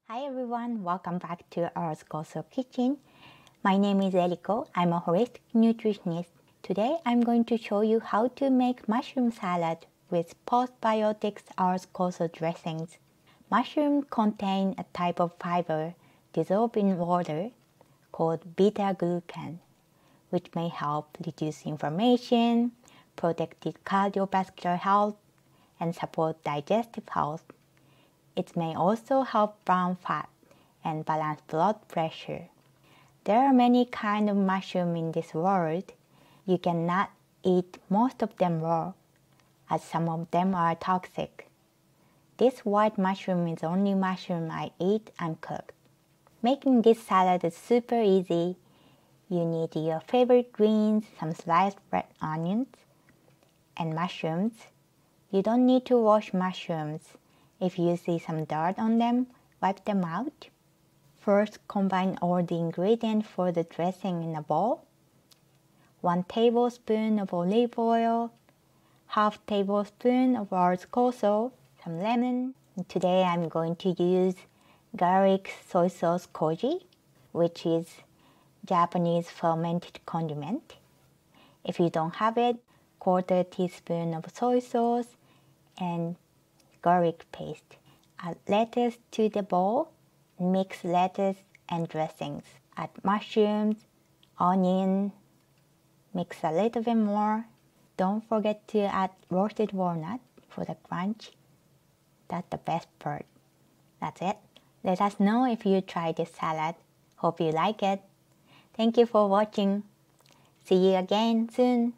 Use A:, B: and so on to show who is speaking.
A: Hi everyone, welcome back to our Koso kitchen. My name is Eriko. I'm a holistic nutritionist. Today I'm going to show you how to make mushroom salad with Postbiotics or Koso dressings. Mushrooms contain a type of fiber dissolved in water called beta-glucan, which may help reduce inflammation, protect cardiovascular health, and support digestive health. It may also help burn fat and balance blood pressure. There are many kinds of mushrooms in this world. You cannot eat most of them raw, as some of them are toxic. This white mushroom is the only mushroom I eat uncooked. Making this salad is super easy. You need your favorite greens, some sliced red onions, and mushrooms. You don't need to wash mushrooms. If you see some dirt on them, wipe them out. First, combine all the ingredients for the dressing in a bowl. 1 tablespoon of olive oil, half tablespoon of our koso, some lemon. And today I'm going to use garlic soy sauce koji, which is Japanese fermented condiment. If you don't have it, 1/4 teaspoon of soy sauce and garlic paste. Add lettuce to the bowl. Mix lettuce and dressings. Add mushrooms, onion. Mix a little bit more. Don't forget to add roasted walnut for the crunch. That's the best part. That's it. Let us know if you try this salad. Hope you like it. Thank you for watching. See you again soon.